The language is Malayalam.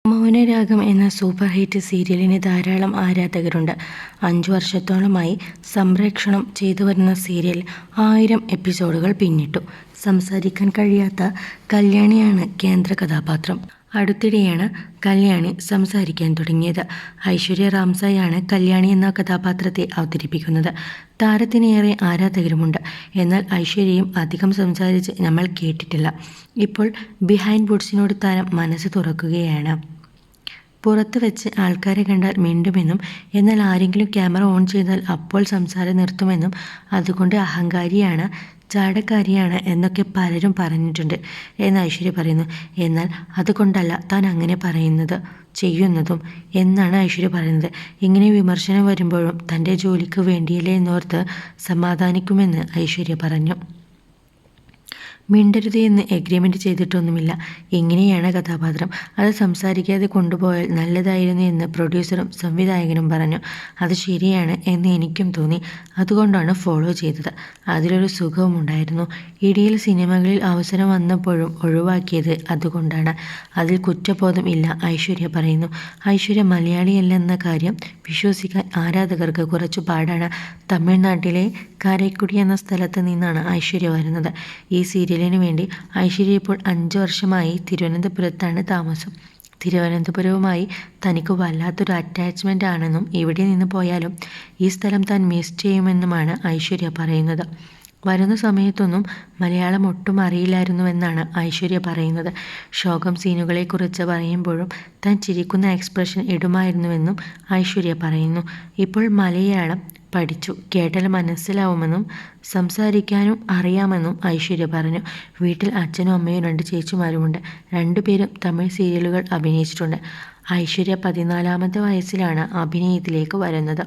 മൗനരാഗം എന്ന സൂപ്പർ ഹിറ്റ് സീരിയലിന് ധാരാളം ആരാധകരുണ്ട്. 5 വർഷത്തോളമായി സംപ്രേക്ഷണം ചെയ്തുവരുന്ന സീരിയൽ 1000 എപ്പിസോഡുകൾ പിന്നിട്ടു. സംസാരിക്കാൻ കഴിയാത്ത കല്യാണിയാണ് കേന്ദ്ര കഥാപാത്രം. അടുത്തിടെയാണ് കല്യാണി സംസാരിക്കാൻ തുടങ്ങിയത്. ഐശ്വര്യ റാംസായാണ് കല്യാണി എന്ന കഥാപാത്രത്തെ അവതരിപ്പിക്കുന്നത്. താരത്തിനേറെ ആരാധകരുമുണ്ട്. എന്നാൽ ഐശ്വര്യയും അധികം സംസാരിച്ച് നമ്മൾ കേട്ടിട്ടില്ല. ഇപ്പോൾ ബിഹൈൻഡ് വുഡ്സിനോട് താരം മനസ്സ് തുറക്കുകയാണ്. പുറത്ത് വെച്ച് ആൾക്കാരെ കണ്ടാൽ മിണ്ടുമെന്നും എന്നാൽ ആരെങ്കിലും ക്യാമറ ഓൺ ചെയ്താൽ അപ്പോൾ സംസാരം നിർത്തുമെന്നും അതുകൊണ്ട് അഹങ്കാരിയാണ്, ചാടക്കാരിയാണ് എന്നൊക്കെ പലരും പറഞ്ഞിട്ടുണ്ട് എന്ന് ഐശ്വര്യ പറയുന്നു. എന്നാൽ അതുകൊണ്ടല്ല താൻ അങ്ങനെ പറയുന്നത് ചെയ്യുന്നതും എന്നാണ് ഐശ്വര്യ പറയുന്നത്. ഇങ്ങനെ വിമർശനം വരുമ്പോഴും തൻ്റെ ജോലിക്ക് വേണ്ടിയല്ലേ എന്നോർത്ത് സമാധാനിക്കുമെന്ന് ഐശ്വര്യ പറഞ്ഞു. മിണ്ടരുത് എന്ന് എഗ്രിമെൻ്റ് ചെയ്തിട്ടൊന്നുമില്ല. ഇങ്ങനെയാണ് കഥാപാത്രം. അത് സംസാരിക്കാതെ കൊണ്ടുപോയാൽ നല്ലതായിരുന്നു എന്ന് പ്രൊഡ്യൂസറും സംവിധായകനും പറഞ്ഞു. അത് ശരിയാണ് എന്ന് എനിക്കും തോന്നി. അതുകൊണ്ടാണ് ഫോളോ ചെയ്തത്. അതിലൊരു സുഖവും ഉണ്ടായിരുന്നു. ഇടയിൽ സിനിമകളിൽ അവസരം വന്നപ്പോഴും ഒഴിവാക്കിയത് അതുകൊണ്ടാണ്. അതിൽ കുറ്റബോധം ഇല്ല ഐശ്വര്യ പറയുന്നു. ഐശ്വര്യ മലയാളിയല്ലെന്ന കാര്യം വിശ്വസിക്കാൻ ആരാധകർക്ക് കുറച്ചു പാടാണ്. തമിഴ്നാട്ടിലെ കാരൈക്കുടി എന്ന സ്ഥലത്ത് നിന്നാണ് ഐശ്വര്യ വരുന്നത്. ഈ സീരിയലിനു വേണ്ടി ഐശ്വര്യ ഇപ്പോൾ 5 വർഷമായി തിരുവനന്തപുരത്താണ് താമസം. തിരുവനന്തപുരവുമായി തനിക്ക് വല്ലാത്തൊരു അറ്റാച്ച്മെൻ്റ് ആണെന്നും ഇവിടെ നിന്ന് പോയാലും ഈ സ്ഥലം താൻ മിസ് ചെയ്യുമെന്നുമാണ് ഐശ്വര്യ പറയുന്നത്. വരുന്ന സമയത്തൊന്നും മലയാളം ഒട്ടും അറിയില്ലായിരുന്നുവെന്നാണ് ഐശ്വര്യ പറയുന്നത്. ശോകം സീനുകളെക്കുറിച്ച് പറയുമ്പോഴും താൻ ചിരിക്കുന്ന എക്സ്പ്രഷൻ ഇടുമായിരുന്നുവെന്നും ഐശ്വര്യ പറയുന്നു. ഇപ്പോൾ മലയാളം പഠിച്ചു, കേട്ടാൽ മനസ്സിലാവുമെന്നും സംസാരിക്കാനും അറിയാമെന്നും ഐശ്വര്യ പറഞ്ഞു. വീട്ടിൽ അച്ഛനും അമ്മയും 2 ചേച്ചിമാരുമുണ്ട്. 2 പേരും തമിഴ് സീരിയലുകൾ അഭിനയിച്ചിട്ടുണ്ട്. ഐശ്വര്യ 14ാമത്തെ വയസ്സിലാണ് അഭിനയത്തിലേക്ക് വരുന്നത്.